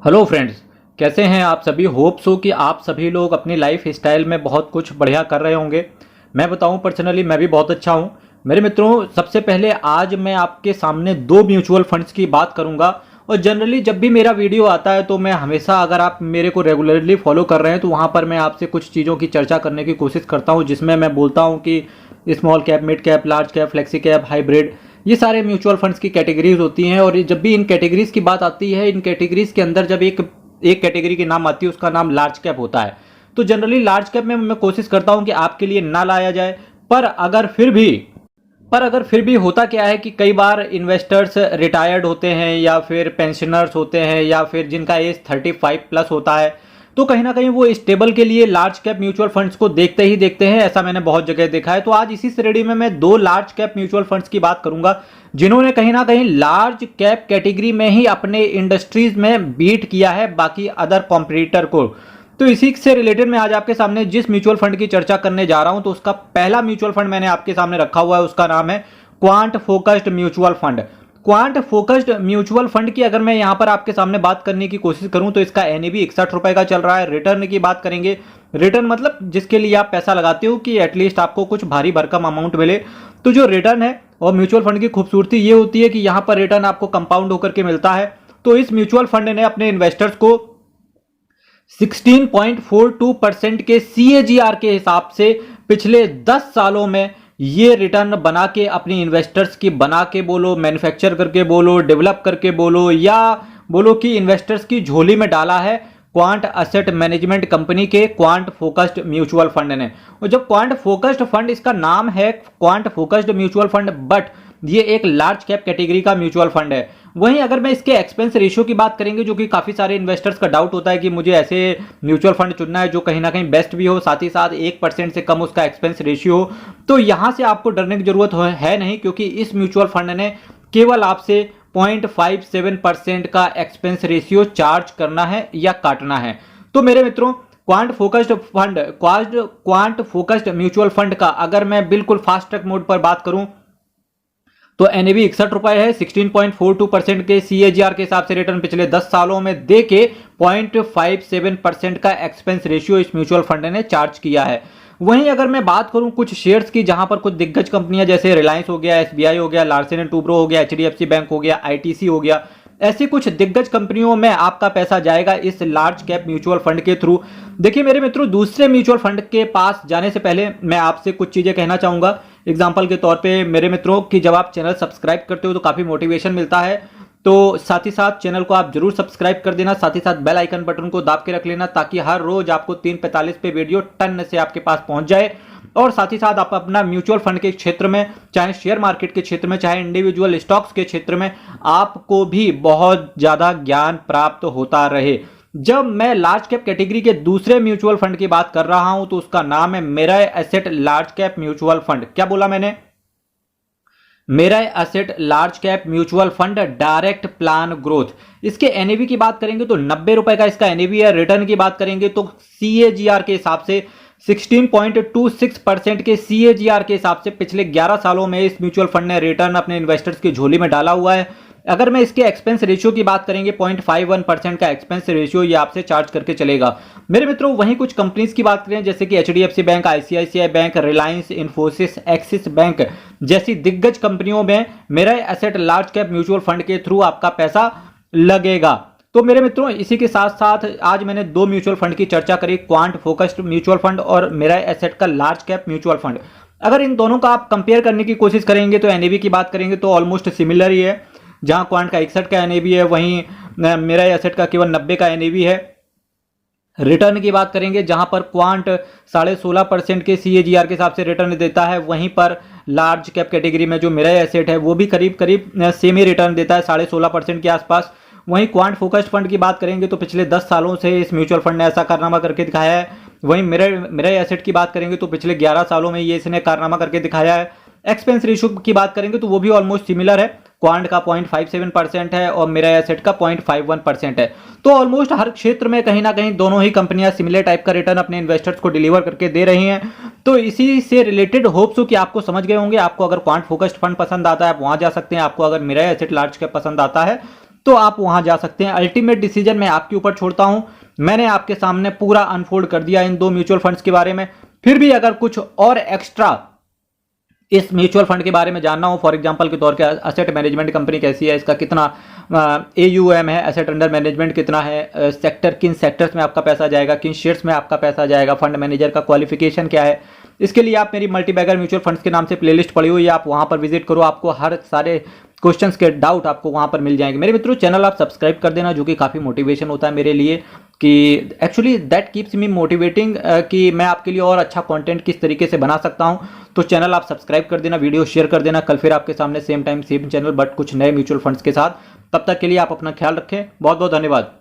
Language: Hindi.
हेलो फ्रेंड्स, कैसे हैं आप सभी। होप सो कि आप सभी लोग अपनी लाइफ स्टाइल में बहुत कुछ बढ़िया कर रहे होंगे। मैं बताऊं, पर्सनली मैं भी बहुत अच्छा हूं। मेरे मित्रों, सबसे पहले आज मैं आपके सामने दो म्यूचुअल फंड्स की बात करूंगा। और जनरली जब भी मेरा वीडियो आता है तो मैं हमेशा, अगर आप मेरे को रेगुलरली फॉलो कर रहे हैं तो वहां पर मैं आपसे कुछ चीज़ों की चर्चा करने की कोशिश करता हूँ, जिसमें मैं बोलता हूँ कि small cap, mid cap, large cap, flexi cap, hybrid, ये सारे म्यूचुअल फंड्स की कैटेगरीज होती हैं। और जब भी इन कैटेगरीज की बात आती है, इन कैटेगरीज के अंदर जब एक एक कैटेगरी की नाम आती है, उसका नाम लार्ज कैप होता है। तो जनरली लार्ज कैप में मैं कोशिश करता हूं कि आपके लिए ना लाया जाए। पर अगर फिर भी होता क्या है कि कई बार इन्वेस्टर्स रिटायर्ड होते हैं, या फिर पेंशनर्स होते हैं, या फिर जिनका एज 35 प्लस होता है, तो कहीं ना कहीं वो स्टेबल के लिए लार्ज कैप म्यूचुअल फंड्स को देखते ही देखते हैं। ऐसा मैंने बहुत जगह देखा है। तो आज इसी श्रेणी में मैं दो लार्ज कैप म्यूचुअल फंड्स की बात करूंगा, जिन्होंने कहीं ना कहीं लार्ज कैप कैटेगरी में ही अपने इंडस्ट्रीज में बीट किया है बाकी अदर कॉम्पिटिटर को। तो इसी से रिलेटेड मैं आज आपके सामने जिस म्यूचुअल फंड की चर्चा करने जा रहा हूं, तो उसका पहला म्यूचुअल फंड मैंने आपके सामने रखा हुआ है। उसका नाम है quant focused mutual fund. Quant focused mutual fund की अगर मैं यहां पर आपके सामने बात करने की कोशिश करूं तो इसका एनएवी 61 रुपए का चल रहा है। रिटर्न की बात करेंगे, रिटर्न मतलब जिसके लिए आप पैसा लगाते हो कि एटलीस्ट आपको कुछ भारी भरकम अमाउंट मिले, तो जो रिटर्न है, और म्यूचुअल फंड की खूबसूरती ये होती है कि यहां पर रिटर्न आपको कंपाउंड होकर के मिलता है। तो इस म्यूचुअल फंड ने अपने इन्वेस्टर्स को 16.42% के सीएजीआर के हिसाब से पिछले 10 सालों में ये रिटर्न बना के अपनी इन्वेस्टर्स की, बना के बोलो, मैन्युफैक्चर करके बोलो, डेवलप करके बोलो, या बोलो कि इन्वेस्टर्स की झोली में डाला है क्वांट असेट मैनेजमेंट कंपनी के क्वांट फोकस्ड म्यूचुअल फंड ने। और जब क्वांट फोकस्ड फंड, इसका नाम है quant focused mutual fund, but ये एक लार्ज कैप कैटेगरी का म्यूचुअल फंड है। वहीं अगर मैं इसके एक्सपेंस रेशियो की बात करेंगे, जो कि काफी सारे इन्वेस्टर्स का डाउट होता है कि मुझे ऐसे म्यूचुअल फंड चुनना है जो कहीं ना कहीं बेस्ट भी हो, साथ ही साथ 1% से कम उसका एक्सपेंस रेशियो हो, तो यहां से आपको डरने की जरूरत है नहीं, क्योंकि इस म्यूचुअल फंड ने केवल आपसे 0.57% का एक्सपेंस रेशियो चार्ज करना है या काटना है। तो मेरे मित्रों, क्वांट फोकस्ड म्यूचुअल फंड का अगर मैं बिल्कुल फास्ट ट्रैक मोड पर बात करूं तो एनएवी 61 रुपए है। 16.42% के सीएजीआर के हिसाब से रिटर्न पिछले 10 सालों में दे के 0.57% का एक्सपेंस रेशियो इस म्यूचुअल फंड ने चार्ज किया है। वहीं अगर मैं बात करूं कुछ शेयर्स की, जहां पर कुछ दिग्गज कंपनियां जैसे रिलायंस हो गया, एसबीआई हो गया, लार्सन एंड टूब्रो हो गया, एचडीएफसी बैंक हो गया, आईटीसी हो गया, ऐसी कुछ दिग्गज कंपनियों में आपका पैसा जाएगा इस लार्ज कैप म्यूचुअल फंड के थ्रू। देखिए मेरे मित्रों, दूसरे म्यूचुअल फंड के पास जाने से पहले मैं आपसे कुछ चीजें कहना चाहूंगा। एग्जाम्पल के तौर पे मेरे मित्रों, कि जब आप चैनल सब्सक्राइब करते हो तो काफी मोटिवेशन मिलता है। तो साथ ही साथ चैनल को आप जरूर सब्सक्राइब कर देना, साथ ही साथ बेल आइकन बटन को दाब के रख लेना, ताकि हर रोज आपको 3:45 पे वीडियो टन से आपके पास पहुंच जाए। और साथ ही साथ आप अपना म्यूचुअल फंड के क्षेत्र में, चाहे शेयर मार्केट के क्षेत्र में, चाहे इंडिविजुअल स्टॉक्स के क्षेत्र में, आपको भी बहुत ज्यादा ज्ञान प्राप्त होता रहे। जब मैं लार्ज कैप कैटेगरी के दूसरे म्यूचुअल फंड की बात कर रहा हूं तो उसका नाम है Mirae asset large cap mutual fund. क्या बोला मैंने? Mirae asset large cap mutual fund direct plan growth. इसके एनएवी की बात करेंगे तो 90 रुपए का इसका एनएवी है। रिटर्न की बात करेंगे तो सीएजीआर के हिसाब से 16.26% के सीएजीआर के हिसाब से पिछले 11 सालों में इस म्यूचुअल फंड ने रिटर्न अपने इन्वेस्टर्स की झोली में डाला हुआ है। अगर मैं इसके एक्सपेंस रेशियो की बात करेंगे, 0.51% का एक्सपेंस रेशियो ये आपसे चार्ज करके चलेगा। मेरे मित्रों, वहीं कुछ कंपनीज की बात करें, जैसे कि HDFC bank, ICICI bank, Reliance, Infosys, axis bank जैसी दिग्गज कंपनियों में मेरा asset large cap mutual fund के थ्रू आपका पैसा लगेगा। तो मेरे मित्रों, इसी के साथ साथ आज मैंने दो म्यूचुअल फंड की चर्चा करी, क्वांट फोकस्ड म्यूचुअल फंड और मेरा एसेट का लार्ज कैप म्यूचुअल फंड। अगर इन दोनों का आप कंपेयर करने की कोशिश करेंगे तो एनएवी की बात करेंगे तो ऑलमोस्ट सिमिलर ही है। जहां क्वांट का 61 का एनएवी है, वहीं मेरा एसेट का केवल 90 का एनएवी है। रिटर्न की बात करेंगे, जहां पर क्वांट 16.5% के सीएजीआर के हिसाब से रिटर्न देता है, वहीं पर लार्ज कैप कैटेगरी में जो मेरा एसेट है वो भी करीब करीब सेम ही रिटर्न देता है, 16.5% के आसपास। वहीं क्वांट फोकस्ड फंड की बात करेंगे तो पिछले 10 सालों से इस म्यूचुअल फंड ने ऐसा कारनामा करके दिखाया है। वहीं मेरा एसेट की बात करेंगे तो पिछले 11 सालों में ये इसने कारनामा करके दिखाया है। एक्सपेंस रेशियो की बात करेंगे तो वो भी ऑलमोस्ट सिमिलर है। क्वांट का 0.57% है और मेरा एसेट का 0.51% है। तो ऑलमोस्ट हर क्षेत्र में कहीं ना कहीं दोनों ही कंपनियां सिमिलर टाइप का रिटर्न अपने इन्वेस्टर्स को डिलीवर करके दे रही हैं। तो इसी से रिलेटेड होप्स हो कि आपको समझ गए होंगे। आपको अगर क्वांट फोकस्ड फंड पसंद आता है आप वहां जा सकते हैं, आपको अगर मेरा एसेट लार्ज कैप पसंद आता है तो आप वहां जा सकते हैं। अल्टीमेट डिसीजन मैं आपके ऊपर छोड़ता हूं। मैंने आपके सामने पूरा अनफोल्ड कर दिया इन 2 म्यूचुअल फंड्स के बारे में। फिर भी अगर कुछ और एक्स्ट्रा इस म्यूचुअल फंड के बारे में जानना हो, फॉर एग्जांपल के तौर पे असेट मैनेजमेंट कंपनी कैसी है, इसका कितना AUM है, एसेट अंडर मैनेजमेंट कितना है, सेक्टर किन सेक्टर्स में आपका पैसा जाएगा, किन शेयर्स में आपका पैसा जाएगा, फंड मैनेजर का क्वालिफिकेशन क्या है, इसके लिए आप मेरी मल्टीबैगर म्यूचुअल फंड्स के नाम से प्लेलिस्ट पड़ी हुई है, आप वहां पर विजिट करो। आपको हर सारे क्वेश्चंस के डाउट आपको वहां पर मिल जाएंगे। मेरे मित्रों, चैनल आप सब्सक्राइब कर देना, जो कि काफ़ी मोटिवेशन होता है मेरे लिए, कि actually that keeps me motivating कि मैं आपके लिए और अच्छा कंटेंट किस तरीके से बना सकता हूं। तो चैनल आप सब्सक्राइब कर देना, वीडियो शेयर कर देना। कल फिर आपके सामने same time same channel but कुछ नए म्यूचुअल फंड्स के साथ। तब तक के लिए आप अपना ख्याल रखें। बहुत बहुत धन्यवाद।